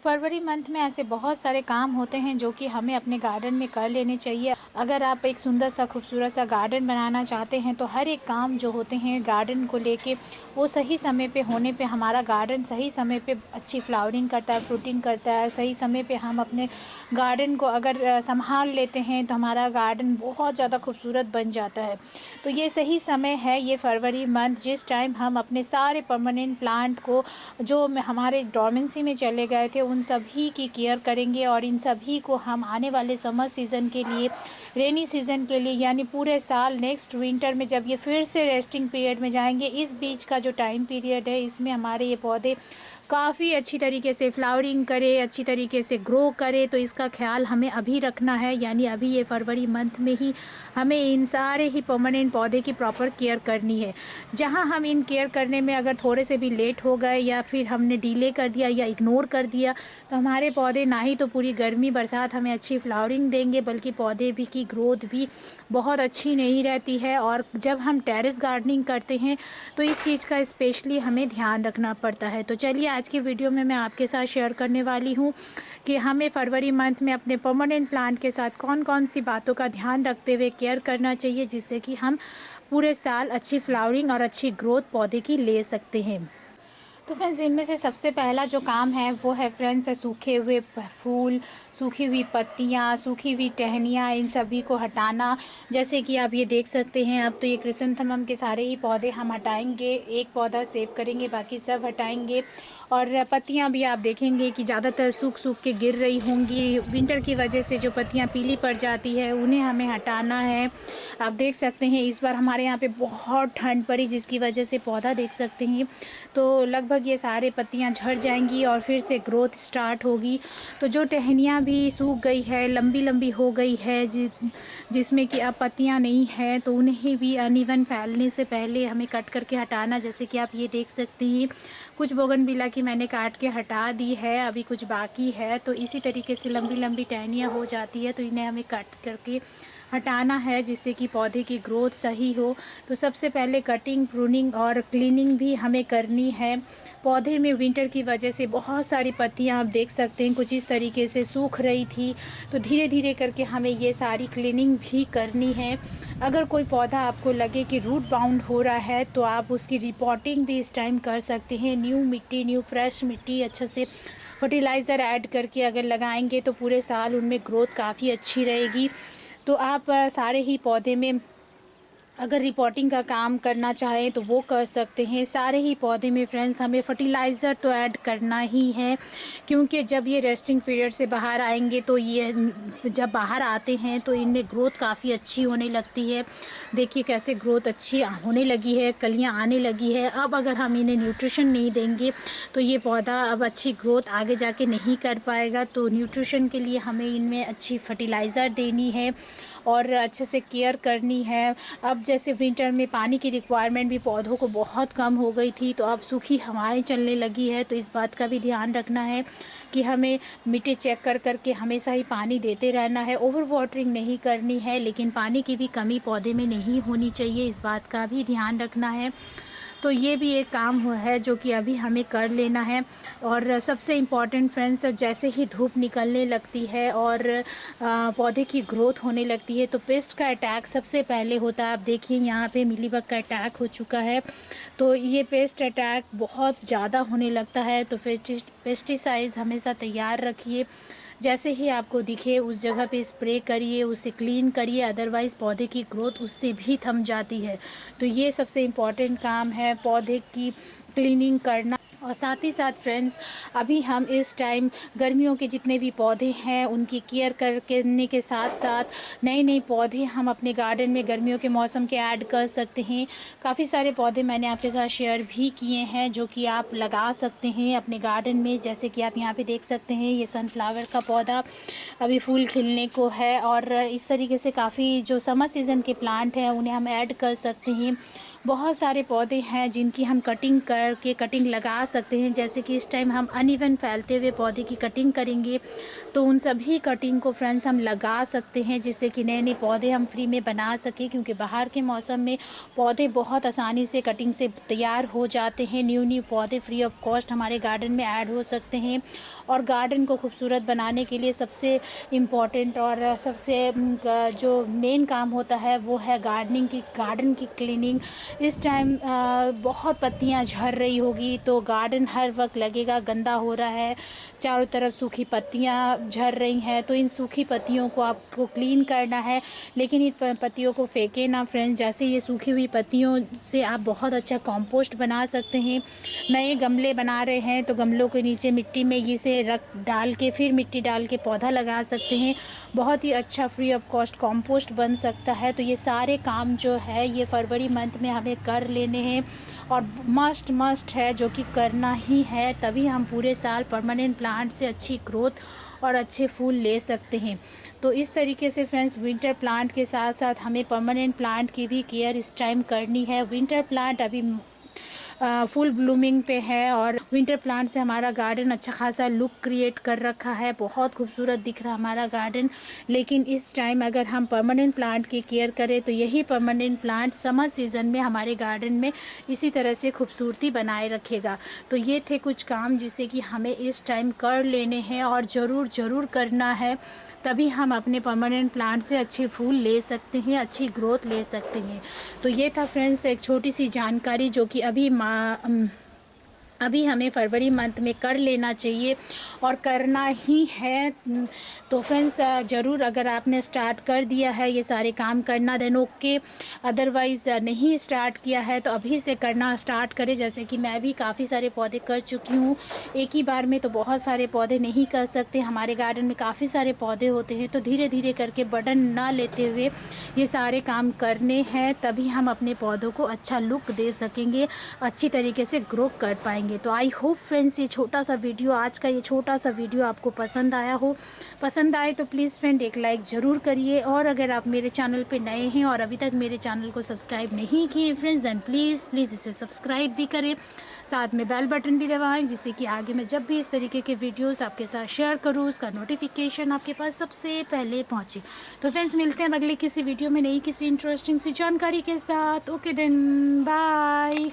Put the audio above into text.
फरवरी month में ऐसे बहुत सारे काम होते हैं जो कि हमें अपने गार्डन में कर लेने चाहिए। अगर आप एक सुंदर सा खूबसूरत सा गार्डन बनाना चाहते हैं तो हर एक काम जो होते हैं गार्डन को लेके वो सही समय पे होने पे हमारा गार्डन सही समय पे अच्छी फ्लावरिंग करता है, फ्रूटिंग करता है। सही समय पे हम अपने गार्डन को अगर संभाल लेते हैं तो हमारा गार्डन बहुत ज़्यादा खूबसूरत बन जाता है। तो ये सही समय है ये फरवरी मंथ, जिस टाइम हम अपने सारे परमानेंट प्लांट को जो हमारे डोरमेंसी में चले गए थे उन सभी की केयर करेंगे और इन सभी को हम आने वाले समर सीज़न के लिए, रेनी सीज़न के लिए, यानी पूरे साल नेक्स्ट विंटर में जब ये फिर से रेस्टिंग पीरियड में जाएंगे, इस बीच का जो टाइम पीरियड है इसमें हमारे ये पौधे काफ़ी अच्छी तरीके से फ्लावरिंग करे, अच्छी तरीके से ग्रो करे। तो इसका ख्याल हमें अभी रखना है, यानी अभी ये फरवरी मंथ में ही हमें इन सारे ही परमानेंट पौधे की प्रॉपर केयर करनी है। जहाँ हम इन केयर करने में अगर थोड़े से भी लेट हो गए या फिर हमने डिले कर दिया या इग्नोर कर दिया तो हमारे पौधे ना ही तो पूरी गर्मी बरसात हमें अच्छी फ्लावरिंग देंगे, बल्कि पौधे भी की ग्रोथ भी बहुत अच्छी नहीं रहती है। और जब हम टेरेस गार्डनिंग करते हैं तो इस चीज़ का स्पेशली हमें ध्यान रखना पड़ता है। तो चलिए आज की वीडियो में मैं आपके साथ शेयर करने वाली हूँ कि हमें फरवरी मंथ में अपने परमानेंट प्लांट के साथ कौन कौन सी बातों का ध्यान रखते हुए केयर करना चाहिए, जिससे कि हम पूरे साल अच्छी फ्लावरिंग और अच्छी ग्रोथ पौधे की ले सकते हैं। तो फ्रेंड्स, इनमें से सबसे पहला जो काम है वो है फ्रेंड्स सूखे हुए फूल, सूखी हुई पत्तियाँ, सूखी हुई टहनियाँ, इन सभी को हटाना। जैसे कि आप ये देख सकते हैं, अब तो ये क्रिसेंथेमम के सारे ही पौधे हम हटाएंगे, एक पौधा सेव करेंगे, बाकी सब हटाएंगे। और पत्तियाँ भी आप देखेंगे कि ज़्यादातर सूख सूख के गिर रही होंगी, विंटर की वजह से जो पत्तियाँ पीली पड़ जाती है उन्हें हमें हटाना है। आप देख सकते हैं इस बार हमारे यहाँ पे बहुत ठंड पड़ी, जिसकी वजह से पौधा देख सकते हैं तो लगभग ये सारे पत्तियां झड़ जाएंगी और फिर से ग्रोथ स्टार्ट होगी। तो जो टहनियाँ भी सूख गई है, लंबी लंबी हो गई है, जिसमें कि अब पत्तियां नहीं है, तो उन्हें भी अनइवन फैलने से पहले हमें कट करके हटाना। जैसे कि आप ये देख सकते हैं कुछ बोगनविला की मैंने काट के हटा दी है, अभी कुछ बाकी है। तो इसी तरीके से लंबी लंबी टहनियाँ हो जाती है तो इन्हें हमें कट करके हटाना है, जिससे कि पौधे की ग्रोथ सही हो। तो सबसे पहले कटिंग, प्रूनिंग और क्लीनिंग भी हमें करनी है। पौधे में विंटर की वजह से बहुत सारी पत्तियां आप देख सकते हैं कुछ इस तरीके से सूख रही थी, तो धीरे धीरे करके हमें ये सारी क्लीनिंग भी करनी है। अगर कोई पौधा आपको लगे कि रूट बाउंड हो रहा है तो आप उसकी रिपोर्टिंग भी इस टाइम कर सकते हैं। न्यू मिट्टी, न्यू फ्रेश मिट्टी अच्छे से फर्टिलाइज़र ऐड करके अगर लगाएंगे तो पूरे साल उनमें ग्रोथ काफ़ी अच्छी रहेगी। तो आप सारे ही पौधे में अगर रिपोर्टिंग का काम करना चाहें तो वो कर सकते हैं। सारे ही पौधे में फ्रेंड्स हमें फर्टिलाइज़र तो ऐड करना ही है, क्योंकि जब ये रेस्टिंग पीरियड से बाहर आएंगे तो ये जब बाहर आते हैं तो इनमें ग्रोथ काफ़ी अच्छी होने लगती है। देखिए कैसे ग्रोथ अच्छी होने लगी है, कलियां आने लगी है। अब अगर हम इन्हें न्यूट्रिशन नहीं देंगे तो ये पौधा अब अच्छी ग्रोथ आगे जाके नहीं कर पाएगा। तो न्यूट्रिशन के लिए हमें इनमें अच्छी फर्टिलाइज़र देनी है और अच्छे से केयर करनी है। अब जैसे विंटर में पानी की रिक्वायरमेंट भी पौधों को बहुत कम हो गई थी, तो अब सूखी हवाएं चलने लगी है, तो इस बात का भी ध्यान रखना है कि हमें मिट्टी चेक कर करके हमेशा ही पानी देते रहना है। ओवर वाटरिंग नहीं करनी है, लेकिन पानी की भी कमी पौधे में नहीं होनी चाहिए, इस बात का भी ध्यान रखना है। तो ये भी एक काम है जो कि अभी हमें कर लेना है। और सबसे इम्पॉर्टेंट फ्रेंड्स, जैसे ही धूप निकलने लगती है और पौधे की ग्रोथ होने लगती है तो पेस्ट का अटैक सबसे पहले होता है। आप देखिए यहाँ पे मिलीबग का अटैक हो चुका है, तो ये पेस्ट अटैक बहुत ज़्यादा होने लगता है। तो पेस्टिसाइड हमेशा तैयार रखिए, जैसे ही आपको दिखे उस जगह पे स्प्रे करिए, उसे क्लीन करिए, अदरवाइज़ पौधे की ग्रोथ उससे भी थम जाती है। तो ये सबसे इम्पॉर्टेंट काम है पौधे की क्लीनिंग करना। और साथ ही साथ फ्रेंड्स, अभी हम इस टाइम गर्मियों के जितने भी पौधे हैं उनकी केयर करने के साथ साथ नए नए पौधे हम अपने गार्डन में गर्मियों के मौसम के ऐड कर सकते हैं। काफ़ी सारे पौधे मैंने आपके साथ शेयर भी किए हैं जो कि आप लगा सकते हैं अपने गार्डन में। जैसे कि आप यहाँ पे देख सकते हैं ये सनफ्लावर का पौधा अभी फूल खिलने को है, और इस तरीके से काफ़ी जो समर सीज़न के प्लांट हैं उन्हें हम ऐड कर सकते हैं। बहुत सारे पौधे हैं जिनकी हम कटिंग करके कटिंग लगा सकते हैं। जैसे कि इस टाइम हम अनइवन फैलते हुए पौधे की कटिंग करेंगे तो उन सभी कटिंग को फ्रेंड्स हम लगा सकते हैं, जिससे कि नए नए पौधे हम फ्री में बना सकें। क्योंकि बाहर के मौसम में पौधे बहुत आसानी से कटिंग से तैयार हो जाते हैं। न्यू न्यू पौधे फ्री ऑफ कॉस्ट हमारे गार्डन में ऐड हो सकते हैं। और गार्डन को खूबसूरत बनाने के लिए सबसे इम्पॉर्टेंट और सबसे जो मेन काम होता है वो है गार्डन की क्लीनिंग। इस टाइम बहुत पत्तियां झड़ रही होगी तो गार्डन हर वक्त लगेगा गंदा हो रहा है, चारों तरफ सूखी पत्तियां झड़ रही हैं। तो इन सूखी पत्तियों को आपको क्लीन करना है, लेकिन इन पत्तियों को फेंके ना फ्रेंड्स। जैसे ये सूखी हुई पत्तियों से आप बहुत अच्छा कंपोस्ट बना सकते हैं। नए गमले बना रहे हैं तो गमलों के नीचे मिट्टी में इसे रख डाल के फिर मिट्टी डाल के पौधा लगा सकते हैं। बहुत ही अच्छा फ्री ऑफ कॉस्ट कंपोस्ट बन सकता है। तो ये सारे काम जो है ये फरवरी मंथ में हमें कर लेने हैं और मस्ट है, जो कि करना ही है, तभी हम पूरे साल परमानेंट प्लांट से अच्छी ग्रोथ और अच्छे फूल ले सकते हैं। तो इस तरीके से फ्रेंड्स विंटर प्लांट के साथ साथ हमें परमानेंट प्लांट की भी केयर इस टाइम करनी है। विंटर प्लांट अभी फुल ब्लूमिंग पे है और विंटर प्लांट से हमारा गार्डन अच्छा खासा लुक क्रिएट कर रखा है, बहुत खूबसूरत दिख रहा है हमारा गार्डन। लेकिन इस टाइम अगर हम परमानेंट प्लांट की केयर करें तो यही परमानेंट प्लांट समर सीज़न में हमारे गार्डन में इसी तरह से खूबसूरती बनाए रखेगा। तो ये थे कुछ काम जिसे कि हमें इस टाइम कर लेने हैं और ज़रूर करना है, तभी हम अपने परमानेंट प्लांट से अच्छे फूल ले सकते हैं, अच्छी ग्रोथ ले सकते हैं। तो ये था फ्रेंड्स एक छोटी सी जानकारी जो कि अभी हमें फरवरी मंथ में कर लेना चाहिए और करना ही है। तो फ्रेंड्स ज़रूर अगर आपने स्टार्ट कर दिया है ये सारे काम करना देन ओके, अदरवाइज़ नहीं स्टार्ट किया है तो अभी से करना स्टार्ट करें। जैसे कि मैं भी काफ़ी सारे पौधे कर चुकी हूँ, एक ही बार में तो बहुत सारे पौधे नहीं कर सकते, हमारे गार्डन में काफ़ी सारे पौधे होते हैं। तो धीरे धीरे करके बर्डन ना लेते हुए ये सारे काम करने हैं, तभी हम अपने पौधों को अच्छा लुक दे सकेंगे, अच्छी तरीके से ग्रो कर पाएंगे। तो आई होप फ्रेंड्स ये छोटा सा वीडियो, आज का ये छोटा सा वीडियो आपको पसंद आया हो। पसंद आए तो प्लीज़ फ्रेंड एक लाइक ज़रूर करिए। और अगर आप मेरे चैनल पे नए हैं और अभी तक मेरे चैनल को सब्सक्राइब नहीं किए फ्रेंड्स देन प्लीज़ इसे सब्सक्राइब भी करें, साथ में बेल बटन भी दबाएं, जिससे कि आगे मैं जब भी इस तरीके के वीडियोस आपके साथ शेयर करूँ उसका नोटिफिकेशन आपके पास सबसे पहले पहुँचे। तो फ्रेंड्स मिलते हैं अगले किसी वीडियो में नई किसी इंटरेस्टिंग सी जानकारी के साथ। Okay then bye.